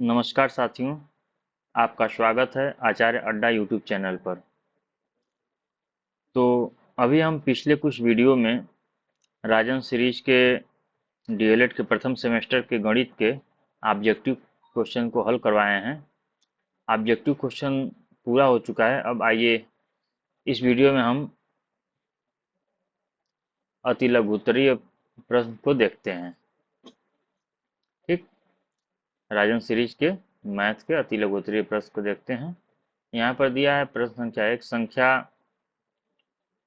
नमस्कार साथियों, आपका स्वागत है आचार्य अड्डा यूट्यूब चैनल पर। तो अभी हम पिछले कुछ वीडियो में राजन सीरीज के डीएलएड के प्रथम सेमेस्टर के गणित के ऑब्जेक्टिव क्वेश्चन को हल करवाए हैं। ऑब्जेक्टिव क्वेश्चन पूरा हो चुका है। अब आइए इस वीडियो में हम अति लघुत्तरीय प्रश्न को देखते हैं। ठीक, राजन सीरीज के मैथ के अति लघुत्तरीय प्रश्न को देखते हैं। यहाँ पर दिया है प्रश्न संख्या एक, संख्या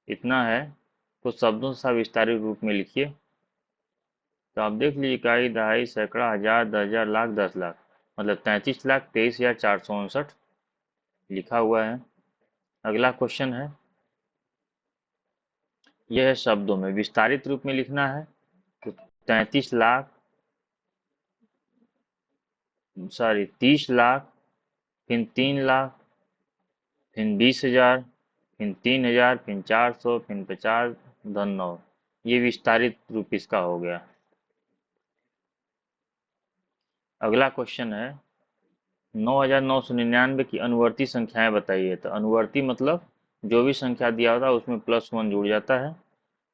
इतना है कुछ शब्दों से विस्तारित रूप में लिखिए। तो आप देख लीजिए, इकाई, दहाई, सैकड़ा, हजार, 10,000, लाख, 10 लाख, मतलब 33,23,459 लिखा हुआ है। अगला क्वेश्चन है, यह है शब्दों में, विस्तारित रूप में लिखना है। तो 30 लाख, फिर 3 लाख, फिर 20,000, फिर 3,000, फिर 400, फिर 50, धन 9। ये विस्तारित रूप इसका हो गया। अगला क्वेश्चन है, 9,999 की अनुवर्ती संख्याएं बताइए। तो अनुवर्ती मतलब जो भी संख्या दिया होता है उसमें +1 जुड़ जाता है।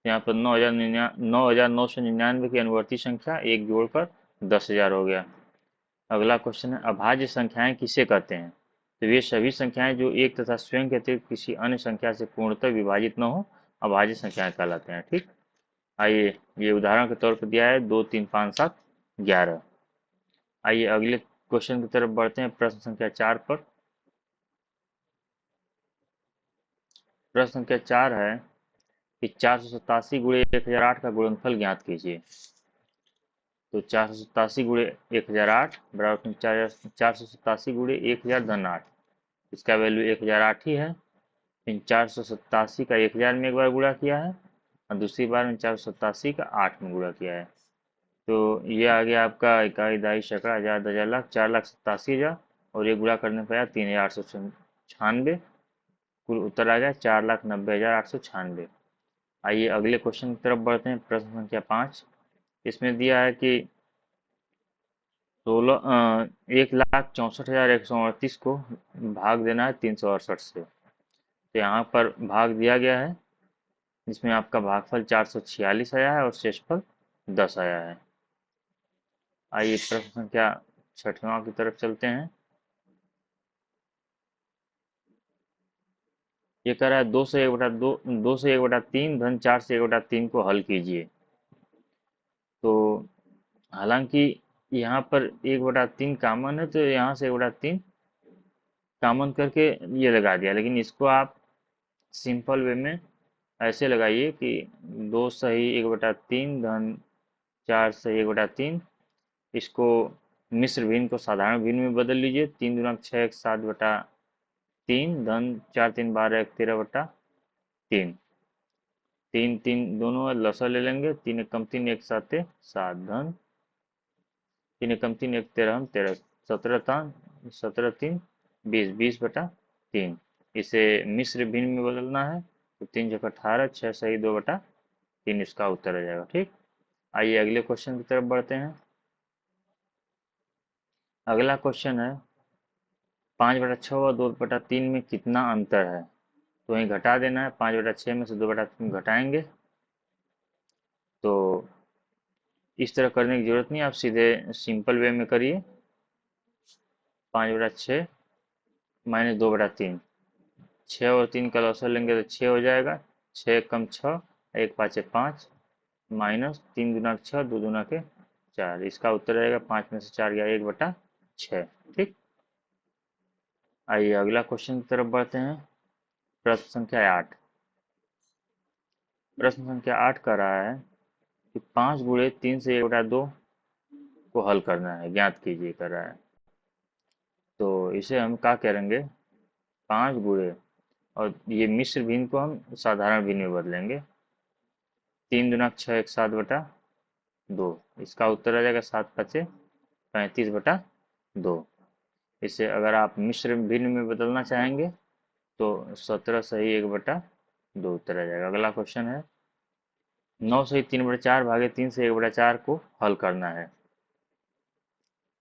यहाँ पर 9,999 की अनुवर्ती संख्या एक जोड़कर 10,000 हो गया। अगला क्वेश्चन है, अभाज्य संख्याएं किसे कहते हैं। तो ये सभी संख्याएं जो एक तथा स्वयं के अतिरिक्त किसी अन्य संख्या से पूर्णतः विभाजित न हो, अभाज्य संख्याएं कहलाते हैं। ठीक, आइए ये उदाहरण के तौर पर दिया है 2, 3, 5, 7, 11। आइए अगले क्वेश्चन की तरफ बढ़ते हैं, प्रश्न संख्या 4 पर। प्रश्न संख्या 4 है कि 487 गुणे 1008 का गुणनफल ज्ञात कीजिए। तो 487 गुणे 1008 बराबर 487 गुणे 1000 धन 8। इसका वैल्यू 1008 ही है। फिर 487 का 1000 में एक बार गुणा किया है और दूसरी बार में 487 का 8 में गुणा किया है। तो ये आ गया आपका इकाई, दहाई, सैकड़ा, हजार, 10,000, लाख, 4,87,000 और ये गुणा करने पर आया 3,896। कुल उत्तर आ गया 4,90,896। आइए अगले क्वेश्चन की तरफ बढ़ते हैं, प्रश्न संख्या 5। इसमें दिया है कि 1,64,138 को भाग देना है 368 से। तो यहाँ पर भाग दिया गया है, जिसमें आपका भागफल 446 आया है और शेषफल 10 आया है। आइए प्रश्न संख्या 6वां की तरफ चलते हैं। ये कह रहा है 2 से 1/2, 2 से 1/3 धन 4 से 1/3 को हल कीजिए। तो हालांकि यहाँ पर 1/3 कॉमन है, तो यहाँ से 1/3 कॉमन करके ये लगा दिया, लेकिन इसको आप सिंपल वे में ऐसे लगाइए कि 2 सही 1/3 धन 4 सही 1/3। इसको मिश्र भिन्न को साधारण भिन्न में बदल लीजिए। 3 दूना 6, 7/3 धन 4 3 12 1 13/3। 3 3 दोनों लसा ले लेंगे, 3 एकम 3 1 7 7 धन 3 एकम 3 1 13 13 17 3 20 20/3। इसे मिश्र भिन्न में बदलना है। तो 3 जगह 18, 6 सही 2/3 इसका उत्तर आ जाएगा। ठीक, आइए अगले क्वेश्चन की तरफ बढ़ते हैं। अगला क्वेश्चन है, 5/6 और 2/3 में कितना अंतर है। तो वहीं घटा देना है, 5/6 में से 2/3 घटाएंगे। तो इस तरह करने की जरूरत नहीं, आप सीधे सिंपल वे में करिए। 5/6 माइनस 2/3, 6 और 3 का लॉसर लेंगे तो 6 हो जाएगा। 6 कम 6, 1 5 5, माइनस 3 दूना 6, 2 दूना के 4। इसका उत्तर रहेगा 5 में से 4 गया 1/6। ठीक, आइए अगला क्वेश्चन की तरफ बढ़ते हैं, प्रश्न संख्या 8। प्रश्न संख्या 8 कर रहा है कि 5 गुणे 3 से 1/2 को हल करना है, ज्ञात कीजिए कर रहा है। तो इसे हम क्या करेंगे, 5 गुणे और ये मिश्र भिन्न को हम साधारण भिन्न में बदलेंगे। 3 दूना 6 1 7/2। इसका उत्तर आ जाएगा 7 5 35/2। इसे अगर आप मिश्र भिन्न में बदलना चाहेंगे तो 17 सही 1/2 उत्तर आ जाएगा। अगला क्वेश्चन है, 9 सही 3/4 भागे 3 से 1/4 को हल करना है।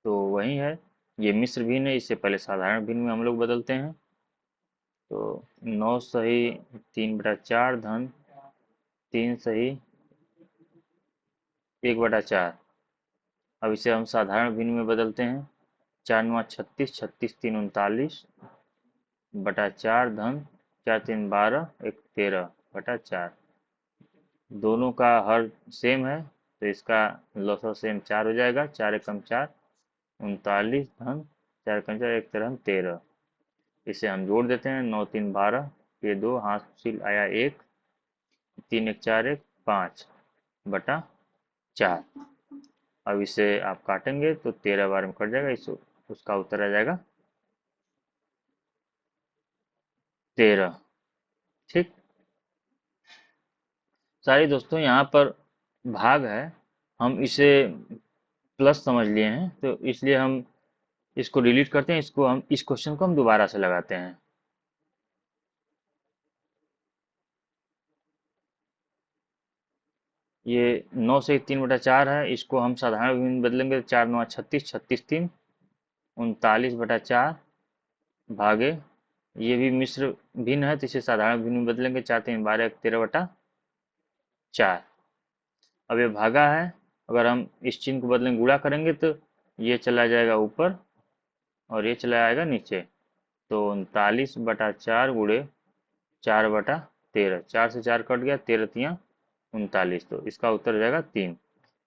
तो वही है ये मिश्र भिन्न है, इससे पहले साधारण भिन्न में हम लोग बदलते हैं। तो 9 सही 3/4 धन 3 सही 1/4। अब इसे हम साधारण भिन्न में बदलते हैं। 4×9 36, 36×3 39/4 धन 4×3 12, 1 13/4। दोनों का हर सेम है तो इसका लॉसर सेम 4 हो जाएगा। 4 एकम 4, 39 धन 4 एकम 4, 1 13 13। इसे हम जोड़ देते हैं। 9 3 12, ये 2 हासिल आया 1, 3 1 4 1 5/4। अब इसे आप काटेंगे तो 13 बार में कट जाएगा। इस उसका उत्तर आ जाएगा 13। ठीक। सारे दोस्तों यहाँ पर भाग है, हम इसे प्लस समझ लिए हैं तो इसलिए हम इसको डिलीट करते हैं। इसको हम इस क्वेश्चन को हम दोबारा से लगाते हैं। ये 9 से 3/4 है, इसको हम साधारण भिन्न में बदलेंगे तो 4×9 36, 36×3 39/4 भागे, ये भी मिश्र भिन्न है तो इसे साधारण भिन्न में बदलेंगे। 4×3 12, 1 13/4। अब ये भागा है, अगर हम इस चिन्ह को बदलेंगे गुणा करेंगे तो ये चला जाएगा ऊपर और ये चला जाएगा नीचे। तो 39/4 गुणे 4/13, 4 से 4 कट गया, 13 तियाँ 39, तो इसका उत्तर हो जाएगा 3।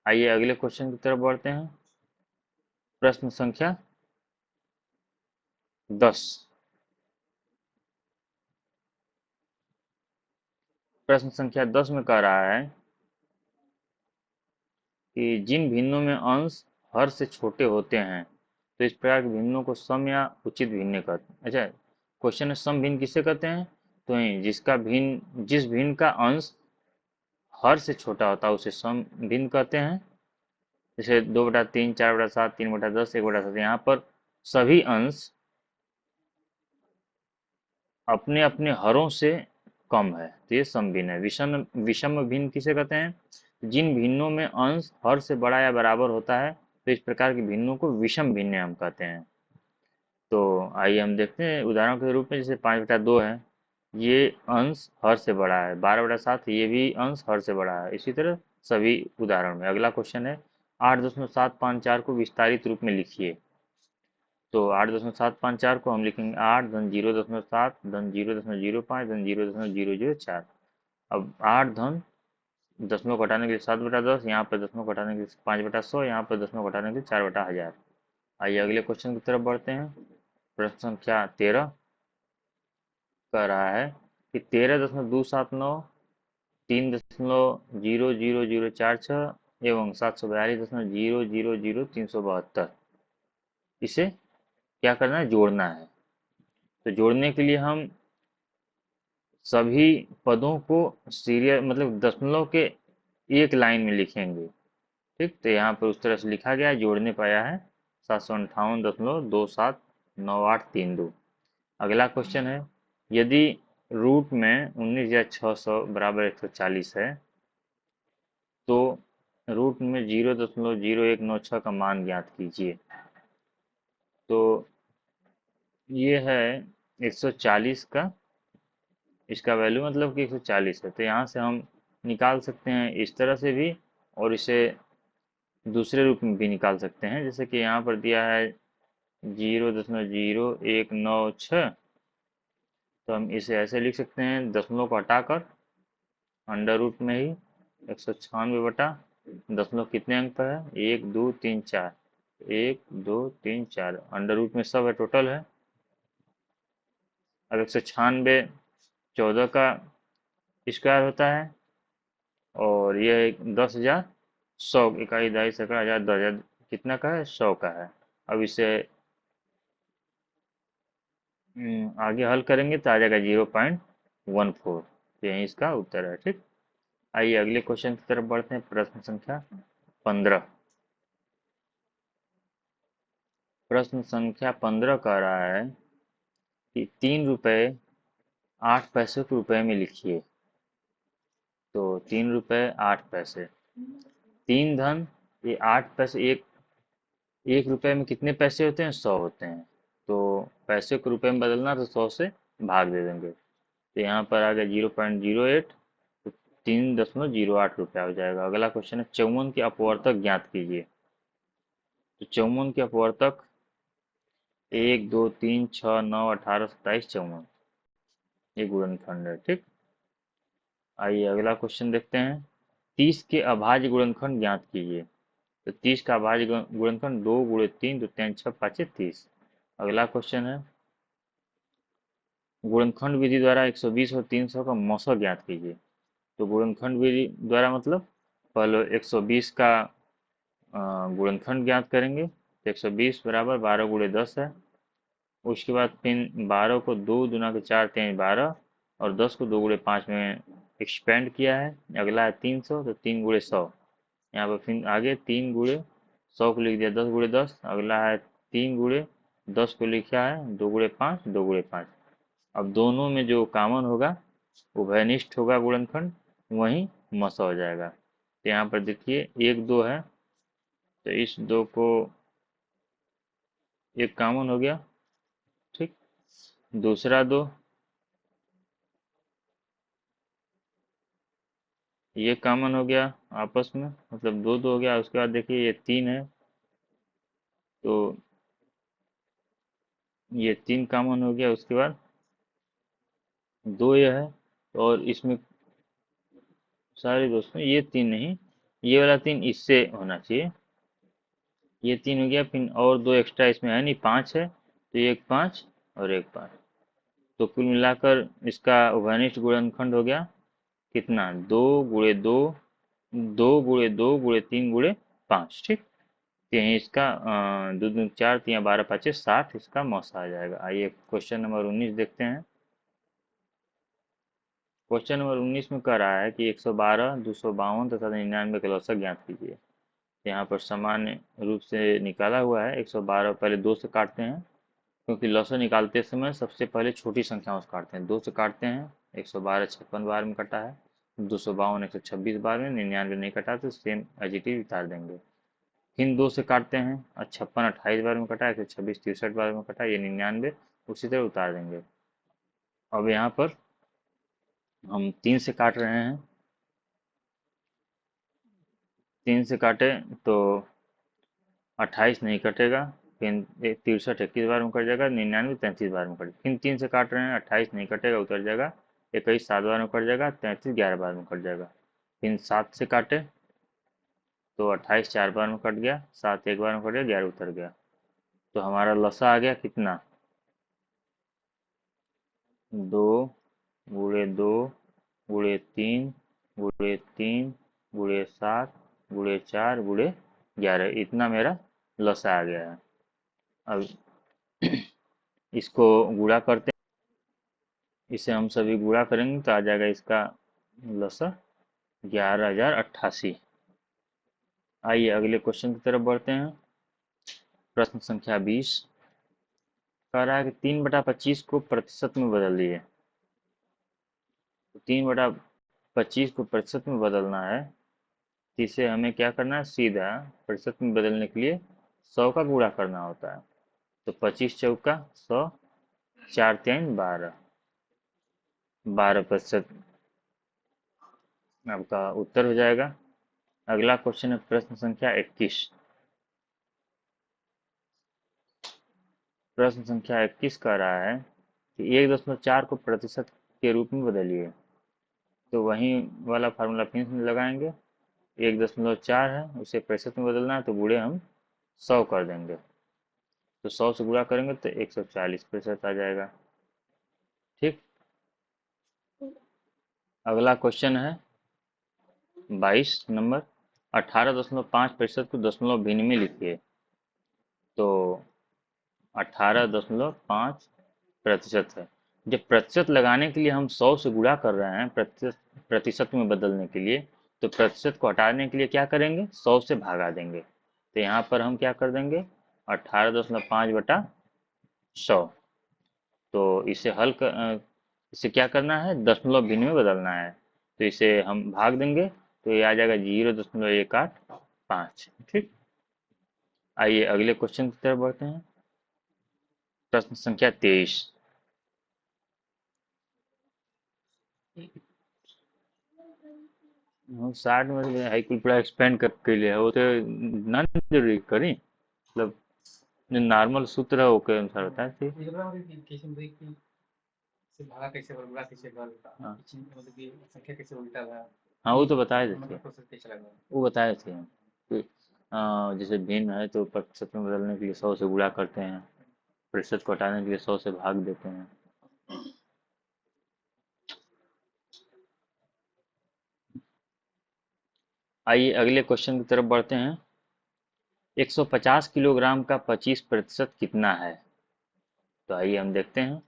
आइए अगले क्वेश्चन की तरफ बढ़ते हैं। प्रश्न संख्या 10। प्रश्न संख्या 10 में कह रहा है कि जिन भिन्नों में अंश हर से छोटे होते हैं तो इस प्रकार के भिन्नों को सम या उचित भिन्न कहते हैं। अच्छा, क्वेश्चन में सम भिन्न किसे कहते हैं? तो जिसका भिन्न, जिस भिन्न का अंश हर से छोटा होता है उसे सम भिन्न कहते हैं। जैसे 2/3, 4/7, 3/10, 1/7। यहाँ पर सभी अंश अपने अपने हरों से कम है तो ये सम भिन्न है। विषम विषम भिन्न किसे कहते हैं? जिन भिन्नों में अंश हर से बड़ा या बराबर होता है तो इस प्रकार के भिन्नों को विषम भिन्न हम कहते हैं। तो आइए हम देखते हैं उदाहरण के रूप में। जैसे 5/2 है, ये अंश हर से बड़ा है। 12/7, ये भी अंश हर से बड़ा है। इसी तरह सभी उदाहरण में। अगला क्वेश्चन है 8.754 को विस्तारित रूप में लिखिए। तो 8.754 को हम लिखेंगे 8 धन 0.7 धन 0.05 धन 0.004। अब 8 धन दशमलव घटाने के लिए 7/10, यहाँ पर दशमलव घटाने के लिए 5/100, यहाँ पर दशमलव घटाने के लिए 4/1000। आइए अगले क्वेश्चन की तरफ बढ़ते हैं। प्रश्न संख्या 13 कह रहा है कि 13.279, 3.00046 एवं 742.000,372, इसे क्या करना है? जोड़ना है। तो जोड़ने के लिए हम सभी पदों को सीरियल मतलब दशमलव के एक लाइन में लिखेंगे। ठीक, तो यहाँ पर उस तरह से लिखा गया है। जोड़ने पाया है 758.279832। अगला क्वेश्चन है, यदि रूट में 19,600 बराबर 140 है तो रूट में 0.0196 का मान ज्ञात कीजिए। तो ये है 140 का, इसका वैल्यू मतलब कि 140 है। तो यहाँ से हम निकाल सकते हैं इस तरह से भी, और इसे दूसरे रूप में भी निकाल सकते हैं। जैसे कि यहाँ पर दिया है 0.0196, तो हम इसे ऐसे लिख सकते हैं, दशमलव को हटाकर अंडर रूट में ही 196 बटा दशमलव कितने अंक पर है? 1 2 3 4, 1 2 3 4, अंडर रूट में सब है, टोटल है। अब 196 14 का स्क्वायर होता है, और यह 10,000 100 इकाई दहाई सैकड़ा हजार 10,000 कितना का है? 100 का है। अब इसे आगे हल करेंगे तो आ जाएगा 0.14। तो यही इसका उत्तर है। ठीक। आइए अगले क्वेश्चन की तरफ बढ़ते हैं। प्रश्न संख्या 15। प्रश्न संख्या 15 कह रहा है कि 3 रुपये 8 पैसे को रुपए में लिखिए। तो 3 रुपये 8 पैसे, 3 धन ये 8 पैसे, एक 1 रुपए में कितने पैसे होते हैं? 100 होते हैं। तो पैसे को रुपए में बदलना तो 100 से भाग दे देंगे। तो यहाँ पर आ गया 0.08, तो 3.08 रुपया हो जाएगा। अगला क्वेश्चन है 54 के अपवर्तक ज्ञात कीजिए। तो 54 के अपवर्तक 1, 2, 3, 6, 9, 18, 27, 54, ये गुणनखंड है। ठीक, आइए अगला क्वेश्चन देखते हैं। 30 के अभाज्य गुणनखंड ज्ञात कीजिए। तो 30 का अभाज्य गुणनखंड 2 गुणे 3, तो 3 6 5 30। अगला क्वेश्चन है गुणनखंड विधि द्वारा 120 और 300 का मौसा ज्ञात कीजिए। तो गुणनखंड विधि द्वारा मतलब पहले 120 का गुणनखंड ज्ञात करेंगे। तो 120 बराबर 12 गुणे 10 है। उसके बाद फिर 12 को 2 दुना के 4 3 12, और 10 को 2 गुणे 5 में एक्सपेंड किया है। अगला है 300, तो 3 गुणे 100। यहाँ पर फिर आगे 3 गुणे 100 को लिख दिया 10 गुणे 10। अगला है 3 गुणे 10 को लिखा है 2 गुणे 5, 2 गुणे 5। अब दोनों में जो कॉमन होगा उभयनिष्ठ होगा गुणनखंड, वही मसा हो जाएगा। तो यहाँ पर देखिए 1 2 है, तो इस 2 को एक कॉमन हो गया। ठीक, दूसरा 2 ये कॉमन हो गया आपस में, मतलब 2 2 हो गया। उसके बाद देखिए ये 3 है, तो ये 3 कॉमन हो गया। उसके बाद 2 ये है, और इसमें सारे दोस्तों ये 3 नहीं, ये वाला 3 इससे होना चाहिए। ये 3 हो गया, फिर और 2 एक्स्ट्रा इसमें है नहीं, 5 है, तो ये एक 5 और एक 5। तो कुल मिलाकर इसका उभयनिष्ठ गुणनखंड हो गया कितना? 2 गुणे 2, 2 गुणे 2 गुणे 3 गुणे 5। ठीक, तो यहीं इसका 2 2 4 3 12 5 60 इसका मौसा आ जाएगा। आइए क्वेश्चन नंबर 19 देखते हैं। क्वेश्चन नंबर 19 में कह रहा है कि 112, 252 तथा 99 का लसागु ज्ञात कीजिए। यहाँ पर सामान्य रूप से निकाला हुआ है। 112 पहले 2 से काटते हैं, क्योंकि लसागु निकालते समय सबसे पहले छोटी संख्याओं से काटते हैं। 2 से काटते हैं, 112 56 बार में कटा है, 252 126 बार में, 99 नहीं कटा, तो सेम एज इट इज उतार देंगे। फिर 2 से काटते हैं, 56 28 बार में कटा, 126 63 बार में कटा, ये 99 उसी तरह उतार देंगे। अब यहाँ पर हम 3 से काट रहे हैं। 3 से काटे तो 28 नहीं कटेगा, फिर 63 21 बार में कट जाएगा, 99 33 बार में कट। फिर 3 से काट रहे हैं, 28 नहीं कटेगा, उतर जाएगा, 21 7 बार में कट जाएगा, 33 11 बार में कट जाएगा। फिर 7 से काटे तो 28 4 बार में कट गया, 7 1 बार में कट गया, 11 उतर गया। तो हमारा लसा आ गया कितना? 2 गुणे 2 गुणे 3 गुणे 3 गुणे 7 गुणे 4 गुणे 11, इतना मेरा लसा आ गया है। अब इसको गुणा करते हैं, इसे हम सभी गुणा करेंगे तो आ जाएगा इसका लसा 11,088। आइए अगले क्वेश्चन की तरफ बढ़ते हैं। प्रश्न संख्या 20 कह रहा है कि 3/25 को प्रतिशत में बदल दिए। तो 3/25 को प्रतिशत में बदलना है, तो इसे हमें क्या करना है? सीधा प्रतिशत में बदलने के लिए 100 का गुणा करना होता है। तो 25 चौका 100, 4 3 12, 12% आपका उत्तर हो जाएगा। अगला क्वेश्चन है प्रश्न संख्या 21। प्रश्न संख्या 21 कह रहा है कि 1.4 को प्रतिशत के रूप में बदलिए। तो वही वाला फार्मूला फिर से लगाएंगे। 1.4 है, उसे प्रतिशत में बदलना है, तो गुणे हम 100 कर देंगे। तो 100 से गुणा करेंगे तो 140% आ जाएगा। ठीक, अगला क्वेश्चन है 22 नंबर। 18.5% को दशमलव भिन्न में लिखिए। तो 18.5% है। जब प्रतिशत लगाने के लिए हम 100 से गुणा कर रहे हैं, प्रतिशत में बदलने के लिए, तो प्रतिशत को हटाने के लिए क्या करेंगे? 100 से भागा देंगे। तो यहाँ पर हम क्या कर देंगे? 18.5/100। तो इसे इसे क्या करना है? दशमलव भिन्न में बदलना है। तो इसे हम भाग देंगे, तो ये आ जाएगा 0.185। ठीक, आइए अगले क्वेश्चन की तरफ बढ़ते हैं। प्रश्न संख्या 23। 60 में से हाई कुल पूरा एक्सपेंड करके लिया वो तो ना जरूरी करी मतलब जो नॉर्मल सूत्र है वो के अनुसार बताए थे। हाँ हाँ वो तो बताए थे, वो बताए थे कि जैसे भिन्न है तो प्रतिशत में बदलने के लिए 100 से गुणा करते हैं, प्रतिशत को हटाने के लिए 100 से भाग देते हैं। आइए अगले क्वेश्चन की तरफ बढ़ते हैं। 150 किलोग्राम का 25% कितना है? तो आइए हम देखते हैं।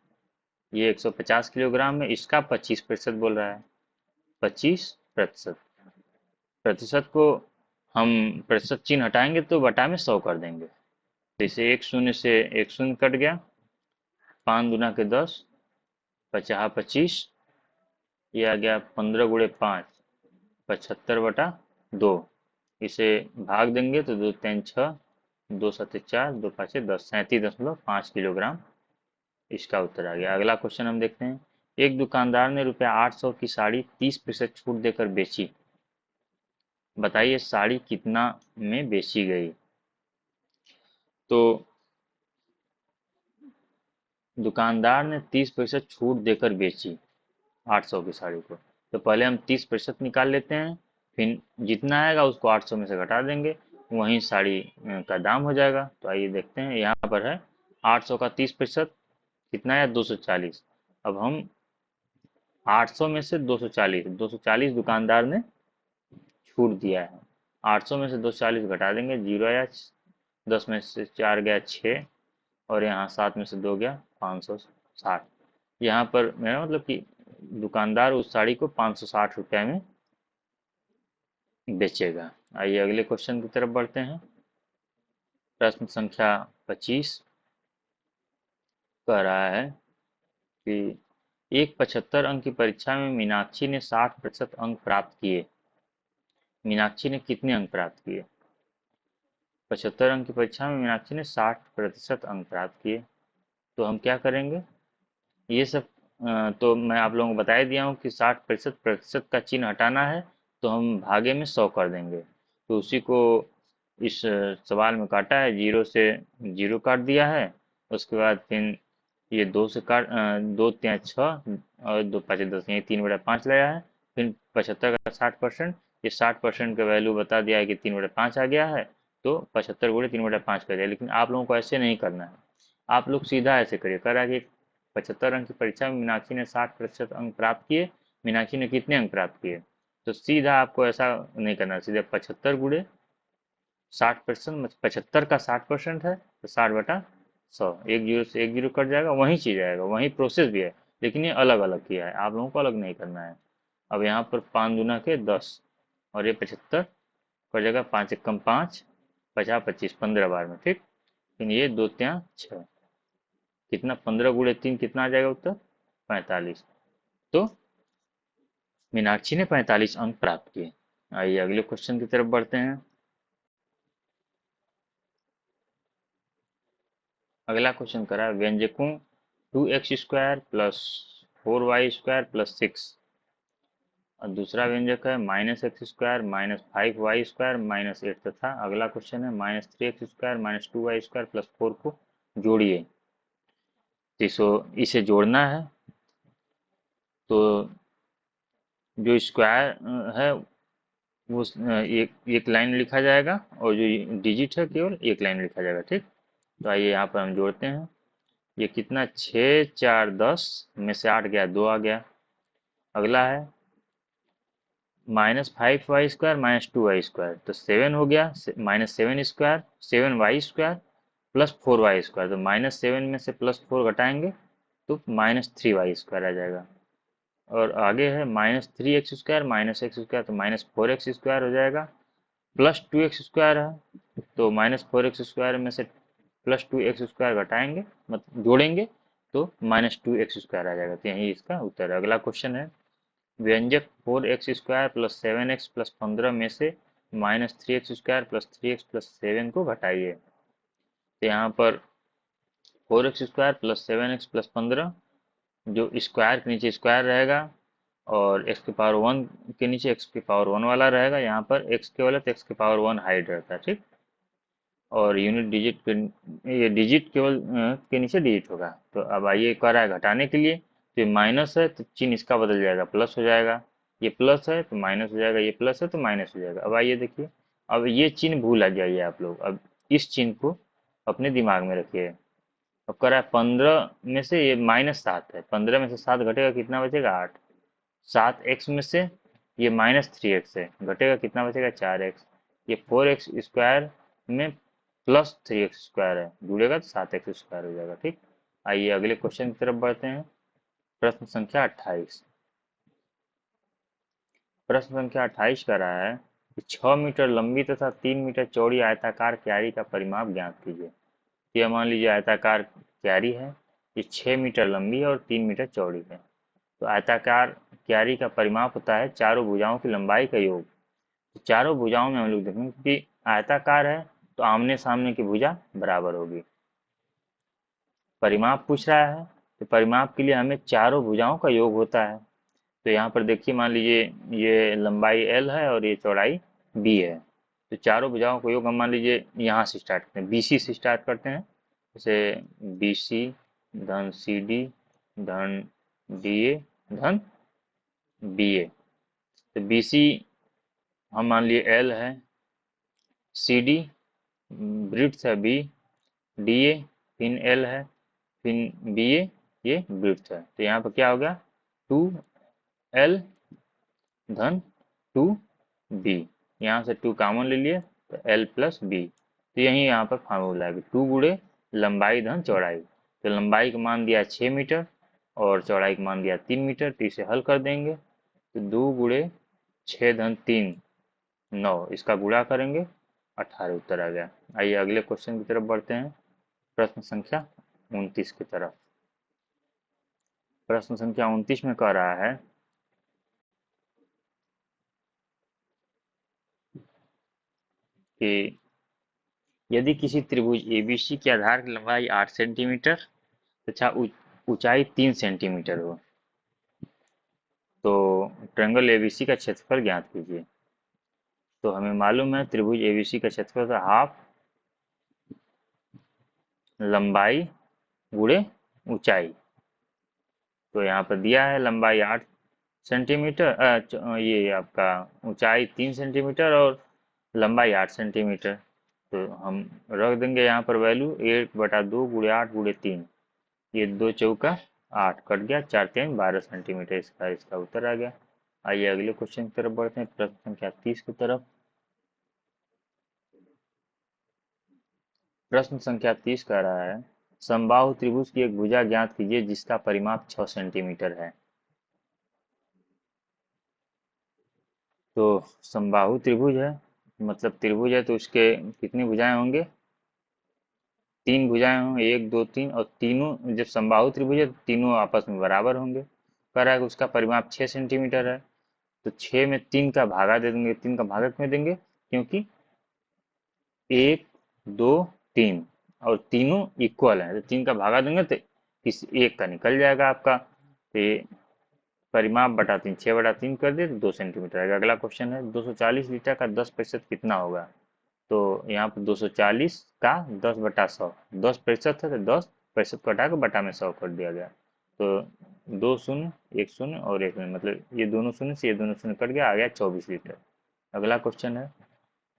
ये 150 किलोग्राम में इसका 25% बोल रहा है। 25%, प्रतिशत को हम प्रतिशत चिन्ह हटाएंगे तो बटा में 100 कर देंगे। जैसे एक शून्य से एक शून्य कट गया, 5 दूना के 10, 50 25, ये आ गया 15 गुणे 5, 75/2। इसे भाग देंगे तो 2 3 6, 2 7 4, 2 5 10, 37.5 किलोग्राम इसका उत्तर आ गया। अगला क्वेश्चन हम देखते हैं। एक दुकानदार ने ₹800 की साड़ी 30% छूट देकर बेची। बताइए साड़ी कितना में बेची गई? तो दुकानदार ने 30% छूट देकर बेची 800 की साड़ी को। तो पहले हम 30% निकाल लेते हैं, फिर जितना आएगा उसको 800 में से घटा देंगे, वहीं साड़ी का दाम हो जाएगा। तो आइए देखते हैं, यहाँ पर है 800 का 30% कितना है? 240। अब हम 800 में से 240, 240 दुकानदार ने छूट दिया है। 800 में से 240 घटा देंगे, 0 आया, 10 में से 4 गया 6, और यहाँ 7 में से 2 गया 560। यहाँ पर मेरा मतलब कि दुकानदार उस साड़ी को 560 रुपये में बेचेगा। आइए अगले क्वेश्चन की तरफ बढ़ते हैं। प्रश्न संख्या 25 कह रहा है कि एक 75 अंक की परीक्षा में मीनाक्षी ने 60% अंक प्राप्त किए। मीनाक्षी ने कितने अंक प्राप्त किए? 75 अंक की परीक्षा में मीनाक्षी ने 60% अंक प्राप्त किए। तो हम क्या करेंगे, ये सब तो मैं आप लोगों को बता ही दिया हूँ कि 60% प्रतिशत का चिन्ह हटाना है, तो हम भागे में 100 कर देंगे। तो उसी को इस सवाल में काटा है, 0 से 0 काट दिया है। उसके बाद फिर ये 2 से काट 2 3 6 और 2 5 10, ये 3/5 लाया है। फिर 75 का 60%, ये 60% का वैल्यू बता दिया है कि 3/5 आ गया है। तो 75 गुणे 3/5 कर दिया। लेकिन आप लोगों को ऐसे नहीं करना है, आप लोग सीधा ऐसे करिए। कह रहा है कि 75 अंक की परीक्षा में मीनाक्षी ने 60% अंक प्राप्त किए। मीनाक्षी ने कितने अंक प्राप्त किए? तो सीधा आपको ऐसा नहीं करना, सीधे 75 गुणे 60%, 75 का 60% है तो 60/100, एक जीरो से एक जीरो कट जाएगा, वही चीज आएगा, वही प्रोसेस भी है, लेकिन ये अलग अलग किया है, आप लोगों को अलग नहीं करना है। अब यहाँ पर 5 दूना के 10 और ये 75 कट जाएगा, 5 एकम 5, 50 25, 15 बार में, ठीक। फिर ये 2 ત્યાં 6, कितना 15 गुणे 3 कितना आ जाएगा उत्तर? 45। तो मीनाक्षी ने 45 अंक प्राप्त किए। आइए अगले क्वेश्चन की तरफ बढ़ते हैं। अगला क्वेश्चन करा व्यंजकों 2x² प्लस 4y² प्लस 6, और दूसरा व्यंजक है -x² -5y² -8, तथा अगला क्वेश्चन है -3x² -2y² प्लस 4 को जोड़िए। तो इसे जोड़ना है, तो जो स्क्वायर है वो एक लाइन लिखा जाएगा, और जो डिजिट है केवल एक लाइन लिखा जाएगा, ठीक। तो आइए यहाँ पर हम जोड़ते हैं। ये कितना, 6 4 10 में से 8 गया, 2 आ गया। अगला है -5y² -2y², तो 7 हो गया, -7² 7y² +4y², तो -7 में से +4 घटाएंगे तो -3y² आ जाएगा। और आगे है -3x² -x² तो -4x² हो जाएगा, +2x² है तो -4x² में से +2x² घटाएंगे, मतलब जोड़ेंगे, तो -2x² आ जाएगा। तो यही इसका उत्तर है। अगला क्वेश्चन है व्यंजक 4x² प्लस 7x प्लस 15 में से -3x² प्लस 3x प्लस 7 को घटाइए। तो यहाँ पर 4x² प्लस 7x प्लस 15, जो स्क्वायर के नीचे स्क्वायर रहेगा और x की पावर 1 के नीचे x की पावर 1 वाला रहेगा। यहाँ पर x केवल है तो x की पावर 1 हाइड रहता है, ठीक। और यूनिट डिजिट के, ये डिजिट केवल के नीचे डिजिट होगा। तो अब आइए कर रहा है घटाने के लिए, तो ये माइनस है तो चिन्ह इसका बदल जाएगा, प्लस हो जाएगा। ये प्लस है तो माइनस हो जाएगा, ये प्लस है तो माइनस हो जाएगा। अब आइए देखिए, अब ये चिन्ह भूल आ जाइए आप लोग, अब इस चिन्ह को अपने दिमाग में रखिए। अब कर रहा है 15 में से ये -7 है, 15 में से 7 घटेगा कितना बचेगा, 8। 7x में से ये -3x है, घटेगा कितना बचेगा, 4x। ये 4x² में +3x² है, जुड़ेगा तो 7x² हो जाएगा, ठीक। आइए अगले क्वेश्चन की तरफ बढ़ते हैं। प्रश्न संख्या 28। प्रश्न संख्या 28 का रहा है कि 6 मीटर लंबी तथा 3 मीटर चौड़ी आयताकार क्यारी का परिमाप ज्ञात कीजिए। यह मान लीजिए आयताकार क्यारी है, ये 6 मीटर लंबी है और 3 मीटर चौड़ी है। तो आयताकार क्यारी का परिमाप होता है चारों भुजाओं की लंबाई का योग। तो चारों भुजाओं में हम लोग देखेंगे कि आयताकार है तो आमने सामने की भुजा बराबर होगी। परिमाप पूछ रहा है तो परिमाप के लिए हमें चारों भुजाओं का योग होता है। तो यहाँ पर देखिए, मान लीजिए ये लंबाई L है और ये चौड़ाई B है। तो चारों भुजाओं का योग हम मान लीजिए यहाँ से स्टार्ट करते हैं, BC से स्टार्ट करते हैं। जैसे BC धन CD धन DA धन BA। तो BC हम मान लिए L है, CD ब्रिड्थ है B, DA फिर L है, फिर BA ये ब्रिड्थ है। तो यहाँ पर क्या हो गया, 2L धन 2B। यहाँ से 2 कॉमन ले लिए तो L प्लस B। तो यही यहाँ पर फार्मूला है, 2 गुणे लंबाई धन चौड़ाई। तो लंबाई का मान दिया 6 मीटर और चौड़ाई का मान दिया 3 मीटर। तो इसे हल कर देंगे तो 2 गुणे 6 धन 3 9, इसका गुणा करेंगे 18 उत्तर आ गया। आइए अगले क्वेश्चन की तरफ बढ़ते हैं। प्रश्न संख्या 29 की तरफ। प्रश्न संख्या 29 में कह रहा है कि यदि किसी त्रिभुज ABC के आधार की लंबाई 8 सेंटीमीटर तथा ऊंचाई 3 सेंटीमीटर हो, तो ट्रायंगल ABC का क्षेत्रफल ज्ञात कीजिए। तो हमें मालूम है त्रिभुज ABC का क्षेत्रफल था हाफ लंबाई गुणे ऊंचाई। तो यहाँ पर दिया है लंबाई 8 सेंटीमीटर, ये आपका ऊंचाई 3 सेंटीमीटर और लंबाई 8 सेंटीमीटर। तो हम रख देंगे यहाँ पर वैल्यू 1/2 गुणे 8 गुणे 3। ये 2 चौका 8 कट गया, 4 3 12 सेंटीमीटर इसका उत्तर आ गया। आइए अगले क्वेश्चन की तरफ बढ़ते हैं, प्रश्न संख्या 30 की तरफ। प्रश्न संख्या 30 कह रहा है समबाहु त्रिभुज की एक भुजा ज्ञात कीजिए जिसका परिमाप 6 सेंटीमीटर है। तो समबाहु त्रिभुज है, मतलब त्रिभुज है तो उसके कितनी भुजाएं होंगे, 3 भुजाएं होंगे, 1 2 3, और तीनों जब समबाहु त्रिभुज है तो तीनों आपस में बराबर होंगे। कह रहा है कि उसका परिमाप 6 सेंटीमीटर है। तो 6 में 3 का भागा दे देंगे। 3 का भागा क्यों देंगे, क्योंकि 1 2 3 और तीनों इक्वल है। तो 3 का भागा देंगे तो इस एक का निकल जाएगा आपका। तो ये परिमाप बटा 3, 6/3 कर दे तो 2 सेंटीमीटर आएगा। अगला क्वेश्चन है 240 लीटर का 10% कितना होगा। तो यहाँ पर 240 का 10/100, 10% है तो 10% को हटा के बटा में 100 कर दिया गया। तो 2 शून्य 1 शून्य और 1 शून्य, मतलब ये दोनों शून्य से ये दोनों शून्य कट गया, आ गया 24 लीटर। अगला क्वेश्चन है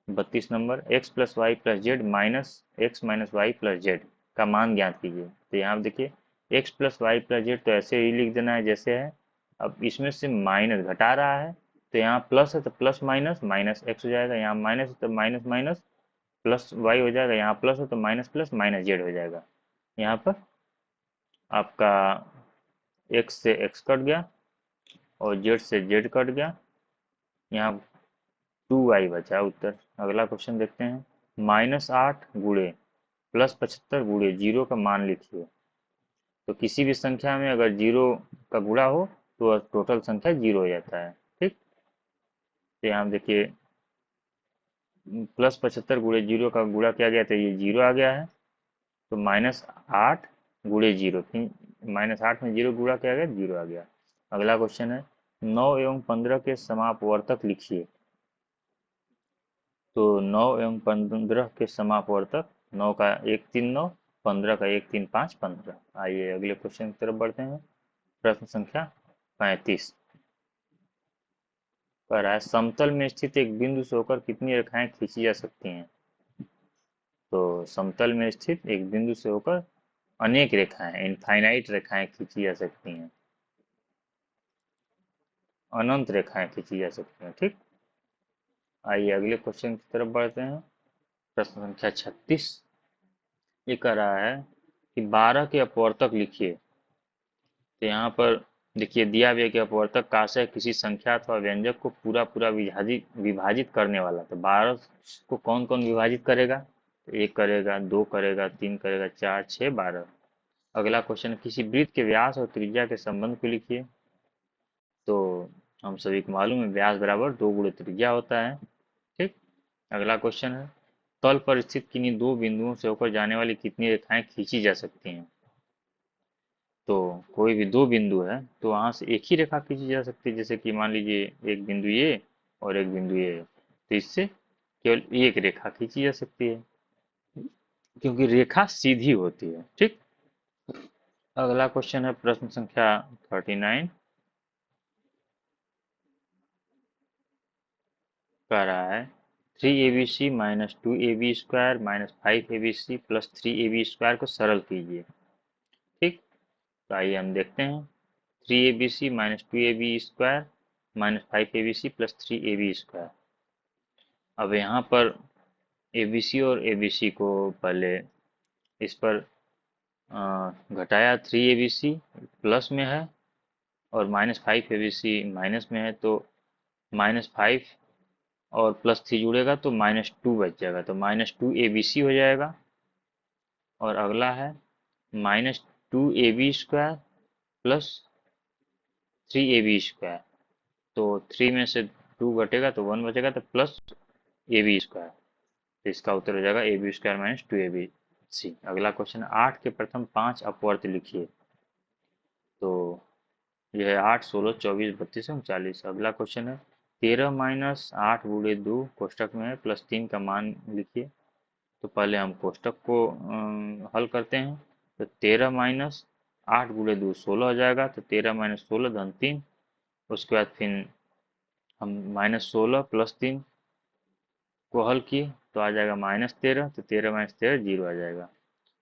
32 नंबर, x plus y plus z minus x minus y plus z का मान ज्ञात कीजिए। तो यहाँ देखिए x plus y plus z तो ऐसे ही लिख देना है जैसे है। अब इसमें से माइनस घटा रहा है तो यहाँ प्लस है तो प्लस माइनस माइनस एक्स हो जाएगा, यहाँ माइनस है तो माइनस माइनस प्लस वाई हो जाएगा, यहाँ प्लस है तो माइनस प्लस माइनस जेड हो जाएगा। यहाँ पर आपका एक्स से एक्स कट गया और जेड से जेड कट गया, यहाँ 2y बचा उत्तर। अगला क्वेश्चन देखते हैं, -8 गुणे +75 गुणे 0 का मान लिखिए। तो किसी भी संख्या में अगर 0 का गुणा हो तो टोटल संख्या 0 हो जाता है, ठीक। तो यहाँ देखिए +75 गुणे 0 का गुणा किया गया तो ये 0 आ गया है। तो -8 गुणे 0, फिर -8 में 0 गुणा क्या आ गया, 0 आ गया। अगला क्वेश्चन है 9 एवं 15 के समापवर्तक लिखिए। तो 9 एवं 15 के समापवर्तक, 9 का 1 3 9, 15 का 1 3 5 15। आइए अगले क्वेश्चन की तरफ बढ़ते हैं। प्रश्न संख्या 35 कह रहा है समतल में स्थित एक बिंदु से होकर कितनी रेखाएं खींची जा सकती हैं। तो समतल में स्थित एक बिंदु से होकर अनेक रेखाएं, इनफाइनाइट रेखाएं खींची जा सकती हैं, अनंत रेखाएं खींची जा सकती हैं। ठीक, आइए अगले क्वेश्चन की तरफ बढ़ते हैं। प्रश्न संख्या 36 ये कह रहा है कि 12 के अपवर्तक लिखिए। तो यहाँ पर देखिए दिया हुआ कि अपवर्तक काश किसी संख्या अथवा व्यंजक को पूरा पूरा विभाजित विभाजित करने वाला। तो 12 को कौन कौन विभाजित करेगा, तो 1 करेगा, 2 करेगा, 3 करेगा, 4 6 12। अगला क्वेश्चन किसी वृत्त के व्यास और त्रिज्या के संबंध को लिखिए। तो हम सभी को मालूम है व्यास बराबर 2 गुणे त्रिज्या होता है। ठीक, अगला क्वेश्चन है तल पर स्थित किन्हीं दो बिंदुओं से होकर जाने वाली कितनी रेखाएं खींची जा सकती हैं। तो कोई भी दो बिंदु है तो वहां से एक ही रेखा खींची जा सकती है। जैसे कि मान लीजिए एक बिंदु ये और एक बिंदु ये, तो इससे केवल एक रेखा खींची जा सकती है, क्योंकि रेखा सीधी होती है। ठीक, अगला क्वेश्चन है प्रश्न संख्या 39 कह रहा है 3abc minus 2ab square minus 5abc plus 3ab square को सरल कीजिए। ठीक, तो आइए हम देखते हैं 3abc minus 2ab square minus 5abc plus 3ab square. अब यहाँ पर abc और abc को पहले इस पर घटाया, 3abc प्लस में है और माइनस 5abc माइनस में है। तो -5 और +3 जुड़ेगा तो -2 बच जाएगा, तो -2abc हो जाएगा। और अगला है -2ab square plus 3ab square. तो 3 में से 2 घटेगा तो 1 बचेगा, तो प्लस ab स्क्वायर। तो इसका उत्तर हो जाएगा ab स्क्वायर माइनस 2abc। अगला क्वेश्चन 8 के प्रथम 5 अपवर्त लिखिए। तो यह है 8 16 24 32 39। अगला क्वेश्चन है 13 माइनस 8 गुणे 2 कोष्टक में है प्लस 3 का मान लिखिए। तो पहले हम कोष्टक को हल करते हैं। तो 13 माइनस 8 गुणे 2 16 हो जाएगा, तो 13 माइनस 16 धन 3। उसके बाद फिर हम -16 प्लस 3 को हल किए तो आ जाएगा -13, तो 13 माइनस 13 0 आ जाएगा।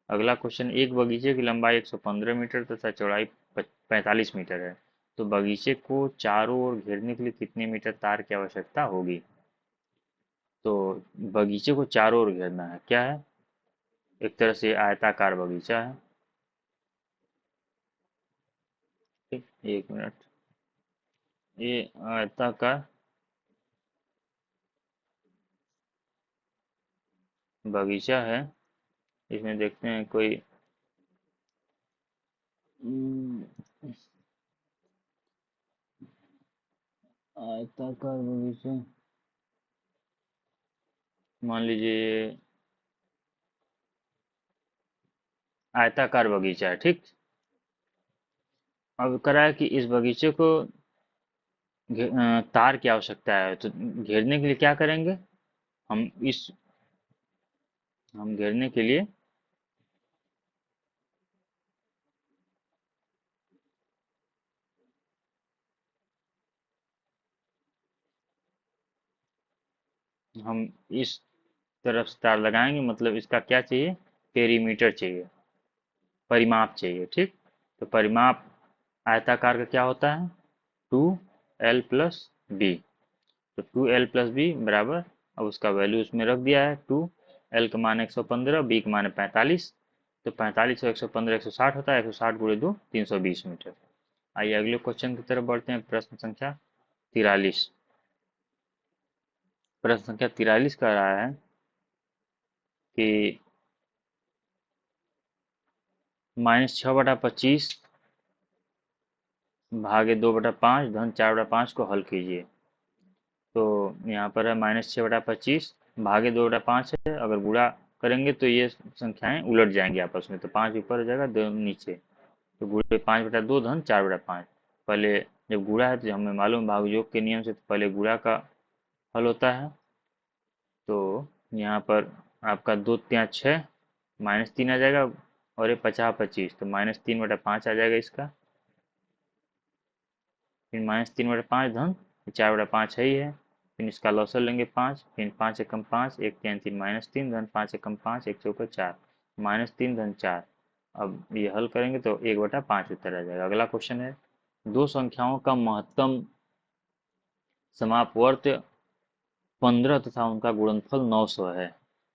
अगला क्वेश्चन एक बगीचे की लंबाई 115 मीटर तथा चौड़ाई 45 मीटर है। तो बगीचे को चारों ओर घेरने के लिए कितने मीटर तार की आवश्यकता होगी। तो बगीचे को चारों ओर घेरना है, क्या है, एक तरह से आयताकार बगीचा है। ठीक, 1 मिनट, ये आयताकार बगीचा है। इसमें देखते हैं कोई हम्म, आयताकार बगीचा, मान लीजिए आयताकार बगीचा है। ठीक, अब करा है कि इस बगीचे को तार की आवश्यकता है। तो घेरने के लिए क्या करेंगे, हम इस हम घेरने के लिए हम इस तरफ से तार लगाएंगे, मतलब इसका क्या चाहिए, पेरीमीटर चाहिए, परिमाप चाहिए। ठीक, तो परिमाप आयताकार का क्या होता है, 2l प्लस बी। तो 2l+b बराबर, अब उसका वैल्यू उसमें रख दिया है। 2l का मान 115, बी का मान 45। तो 45 और 115 160 होता है, 160 गुणे 2 320 मीटर। आइए अगले क्वेश्चन की तरफ बढ़ते हैं। प्रश्न संख्या 43। प्रश्न संख्या 43 कह रहा है कि -6/25 भागे 2/5 धन 4/5 को हल कीजिए। तो यहाँ पर है -6/25 भागे 2/5 है, अगर गुणा करेंगे तो ये संख्याएं उलट जाएंगी आपस में, तो 5 ऊपर हो जाएगा, 2 नीचे। तो गुणे 5/2 धन 4/5। पहले जब गुणा है तो हमें मालूम है भागयोग के नियम से, तो पहले गुणा का हल होता है। तो यहाँ पर आपका 2 तिया 6, -3 आ जाएगा, और ये 50/25, तो -3/5 आ जाएगा इसका। फिर -3/5 धन 4/5 है ही है। फिर इसका लॉसर लेंगे 5, फिर 5 एकम 5, 1 तिया 3 -3 धन 5 एकम 5, 1 चौका 4, -3 धन 4। अब ये हल करेंगे तो 1/5 उत्तर आ जाएगा। अगला क्वेश्चन है, दो संख्याओं का महत्तम समापवर्त 15 तथा उनका गुणनफल 900 है,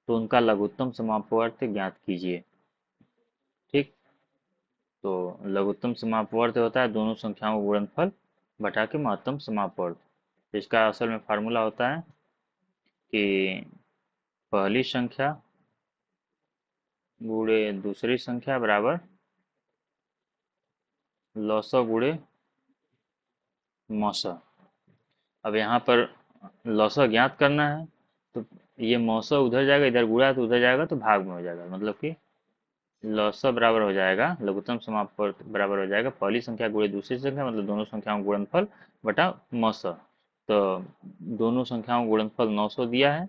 तो उनका लघुत्तम समापवर्त ज्ञात कीजिए। ठीक, तो लघुत्तम समापवर्त होता है दोनों संख्याओं का गुणनफल बटा के महत्तम समापवर्त। इसका असल में फार्मूला होता है कि पहली संख्या गुणे दूसरी संख्या बराबर लॉसव गुणे मौसा। अब यहाँ पर लॉसव ज्ञात करना है, तो ये मौसा उधर जाएगा, इधर गुणा तो उधर जाएगा, तो भाग में हो जाएगा, मतलब कि लॉसव बराबर हो जाएगा, लघुत्तम समापवर्त बराबर हो जाएगा पहली संख्या गुणे दूसरी संख्या, मतलब दोनों संख्याओं का गुणनफल बटा मौसा। तो दोनों संख्याओं का गुणनफल 900 दिया है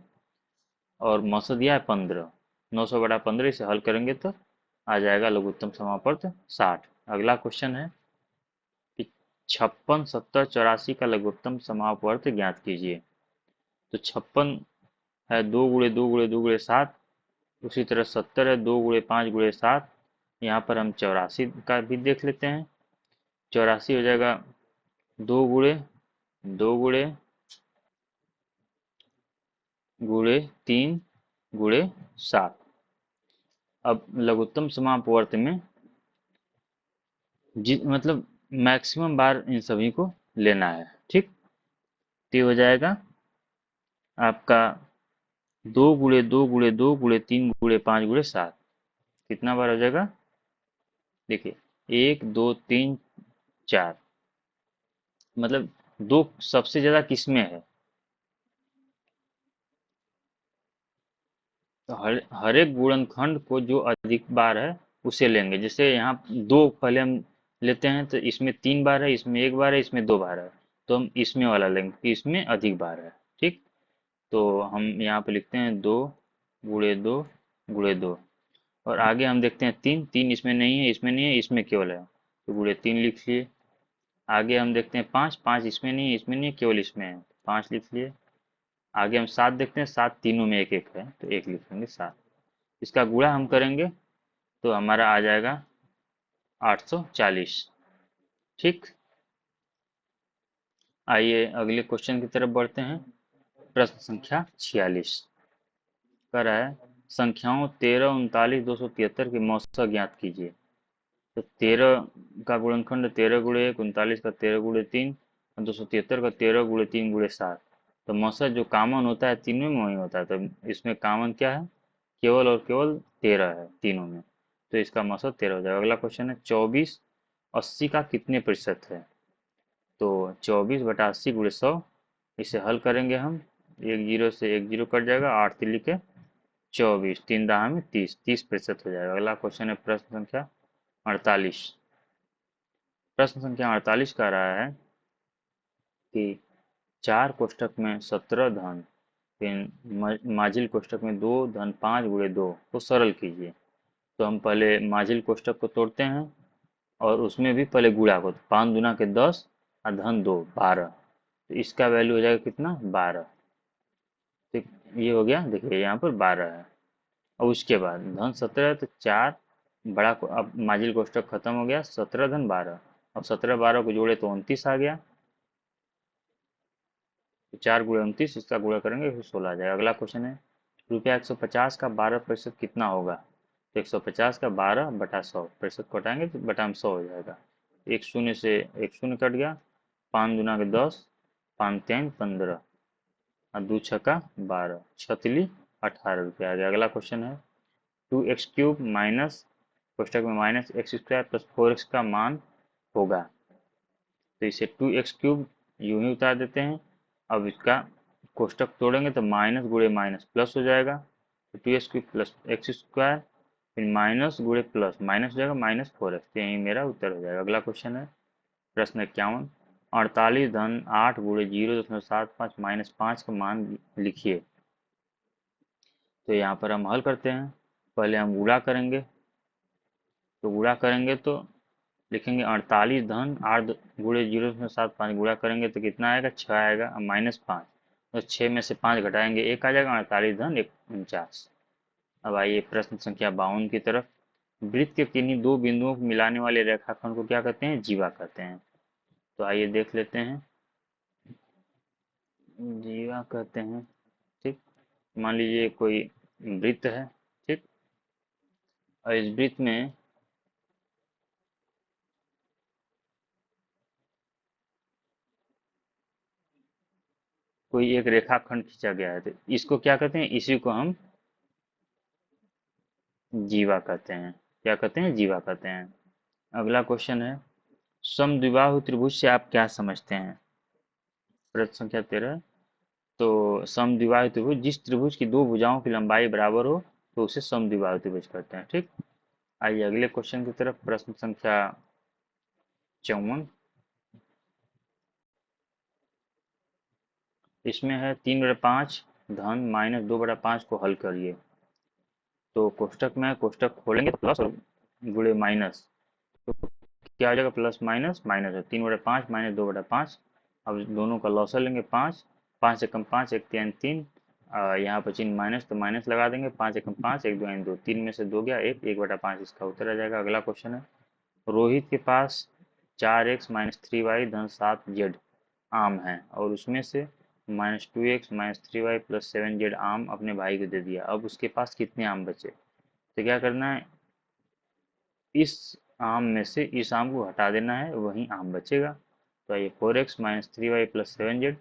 और मौसा दिया है 15। 900/15 इसे हल करेंगे तो आ जाएगा लघुत्तम समापवर्त 60। अगला क्वेश्चन है कि 56, 70, 84 का लघुत्तम समापवर्त ज्ञात कीजिए। तो 56 है 2 गुणे 2 गुणे 2 गुणे 7, उसी तरह 70 है 2 गुणे 5 गुणे 7। यहाँ पर हम 84 का भी देख लेते हैं। 84 हो जाएगा 2 गुणे 2 गुणे गुणे 3 गुणे 7। अब लघुत्तम समापवर्त में मतलब मैक्सिमम बार इन सभी को लेना है। ठीक, तो हो जाएगा आपका 2 गुणे 2 गुणे 2 गुणे 3 गुणे 5 गुणे 7। कितना बार हो जाएगा, देखिए 1 2 3 4, मतलब दो सबसे ज्यादा किसमें है, तो हर एक गुणनखंड को जो अधिक बार है उसे लेंगे। जैसे यहाँ 2 पहले हम लेते हैं, तो इसमें 3 बार है, इसमें 1 बार है, इसमें 2 बार है, तो हम इसमें वाला लेंगे कि इसमें अधिक बार है। ठीक, तो हम यहाँ पे लिखते हैं 2 गुणे 2 गुणे 2, और आगे हम देखते हैं 3, 3 इसमें नहीं है, इसमें नहीं है, इसमें केवल है, तो गुणे 3 लिख लिए। आगे हम देखते हैं 5, 5 इसमें नहीं है, इसमें नहीं है, केवल इसमें है, 5 लिख लिए। आगे हम 7 देखते हैं, 7 तीनों में एक एक है, तो एक लिखेंगे 7। इसका गुणा हम करेंगे तो हमारा आ जाएगा 840। ठीक, आइए अगले क्वेश्चन की तरफ बढ़ते हैं। प्रश्न संख्या 46 कर रहा है, संख्याओं 13, 39, 273 के मौसा ज्ञात कीजिए। तो 13 का गुणनखंड 13 गुणे 1, 39 का 13 गुणे 3, और 273 का 13 गुणे 3 गुणे 7। तो मौसा जो कॉमन होता है तीनों में वही होता है, तो इसमें कॉमन क्या है, केवल और केवल 13 है तीनों में, तो इसका मौसा 13 हो जाएगा। अगला क्वेश्चन है 24 80 का कितने प्रतिशत है। तो 24/80 गुणे 100, इसे हल करेंगे हम, एक जीरो से एक जीरो कट जाएगा, 8 3 के 24, 3 दहा में 30, 30% हो जाएगा। अगला क्वेश्चन है प्रश्न संख्या 48। प्रश्न संख्या 48 कह रहा है कि 4 कोष्ठक में 17 धन, फिर माजिल कोष्ठक में 2 धन 5 गुणे 2 को सरल कीजिए। तो हम पहले माजिल कोष्ठक को तोड़ते हैं और उसमें भी पहले गुणा को, 5 दूना के 10 और धन 2 12, तो इसका वैल्यू हो जाएगा कितना, 12। ठीक, ये हो गया, देखिए यहाँ पर 12 है। और उसके बाद धन 17 है, तो 4 बड़ा को, अब माजिल कोष्ठक खत्म हो गया, 17 धन 12, अब 17 12 को जोड़े तो 29 आ गया, तो 4 गुणे 29, इसका गुणा करेंगे फिर 16 आ जाएगा। अगला क्वेश्चन है, रुपया 150 का 12% कितना होगा। तो 150 का 12/100, प्रतिशत को हटाएंगे तो बटा में 100 हो जाएगा। एक शून्य से एक शून्य कट गया, 5 दूना के 10, 5 3 15, और 2 छक्का 12, छतली 18 रुपया आ गया। अगला क्वेश्चन है 2x³ माइनस कोष्टक में -x² प्लस 4x का मान होगा। तो इसे 2x³ यूं ही उतार देते हैं। अब इसका कोष्टक तोड़ेंगे तो माइनस गुणे माइनस प्लस हो जाएगा, तो 2x³ प्लस x², फिर माइनस गुणे प्लस, माइनस हो जाएगा -4x। तो यही मेरा उत्तर हो जाएगा। अगला क्वेश्चन है प्रश्न 51, 48 धन 8 गुणे 0.75 -5 का मान लिखिए। तो यहाँ पर हम हल करते हैं। पहले हम गुणा करेंगे, तो गुणा करेंगे तो लिखेंगे 48 धन 8 गुणे 0.75, गुणा करेंगे तो कितना आएगा, 6 आएगा, -5। तो 6 में से 5 घटाएंगे, 1 आ जाएगा, 48 धन 49। अब आइए प्रश्न संख्या 52 की तरफ। वृत्त के किन्हीं दो बिंदुओं को मिलाने वाले रेखाखंड को क्या कहते हैं, जीवा कहते हैं। तो आइए देख लेते हैं, जीवा कहते हैं। ठीक, मान लीजिए कोई वृत्त है, ठीक, और इस वृत्त में कोई एक रेखाखंड खींचा गया है, तो इसको क्या कहते हैं, इसी को हम जीवा कहते हैं। क्या कहते हैं, जीवा कहते हैं। अगला क्वेश्चन है, समद्विबाहु त्रिभुज से आप क्या समझते हैं। प्रश्न संख्या 13, तो समद्विबाहु त्रिभुज, जिस त्रिभुज की दो भुजाओं की लंबाई बराबर हो तो उसे समद्विबाहु त्रिभुज कहते हैं। ठीक, आइए अगले क्वेश्चन की तरफ। प्रश्न संख्या 54, इसमें है 3/5 धन -2/5 को हल करिए। तो कोष्टक में कोष्टक खोलेंगे तो प्लस और गुणे माइनस, तो क्या हो जाएगा, प्लस माइनस माइनस है, 3/5 -2/5। अब दोनों का लॉसर लेंगे, 5, 5 एकम 5, 1 3 3, यहाँ पर चिन्ह माइनस तो माइनस लगा देंगे, 5 एकम 5, 1 2 2, 3 में से 2 गया, 1, 1/5 इसका उत्तर आ जाएगा। अगला क्वेश्चन है, रोहित के पास 4x - 3y धन 7z आम है और उसमें से -2x - 3y + 7z आम अपने भाई को दे दिया। अब उसके पास कितने आम बचे। तो क्या करना है, इस आम में से इस आम को हटा देना है, वही आम बचेगा। तो ये 4x - 3y + 7z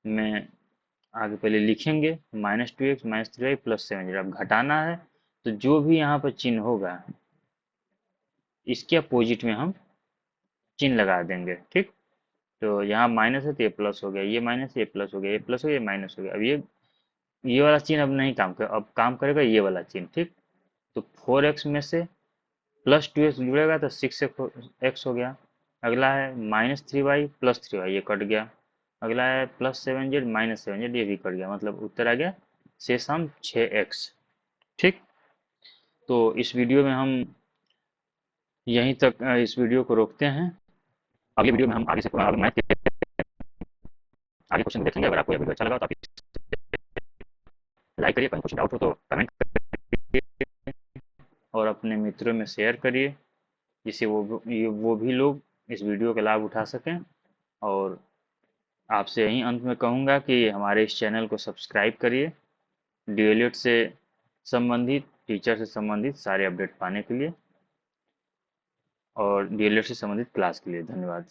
में आगे पहले लिखेंगे, -2x - 3y + 7z। अब घटाना है तो जो भी यहाँ पर चिन्ह होगा इसके अपोजिट में हम चिन्ह लगा देंगे। ठीक, तो यहाँ माइनस है तो ये प्लस हो गया, ये माइनस, ये प्लस हो गया, ये प्लस हो गया, ये माइनस हो गया। अब ये वाला चिन्ह अब नहीं काम कर, अब काम करेगा ये वाला चिन्ह। ठीक, तो 4x में से +2x जुड़ेगा तो 6x हो गया। अगला है -3y + 3y, ये कट गया। अगला है +7z - 7z, ये भी कट गया। मतलब उत्तर आ गया शेषम 6x। ठीक, तो इस वीडियो में हम यहीं तक इस वीडियो को रोकते हैं। अगले वीडियो में हम आगे से मैथ के आगे क्वेश्चन देखेंगे। अगर आपको यह वीडियो अच्छा लगा तो आप लाइक करिए, कहीं कुछ डाउट हो तो कमेंट करिए और अपने मित्रों में शेयर करिए, जिससे वो भी लोग इस वीडियो का लाभ उठा सकें। और आपसे यहीं अंत में कहूँगा कि हमारे इस चैनल को सब्सक्राइब करिए, डीएलएड से संबंधित, टीचर से संबंधित सारे अपडेट पाने के लिए और डीएलएड से संबंधित क्लास के लिए। धन्यवाद।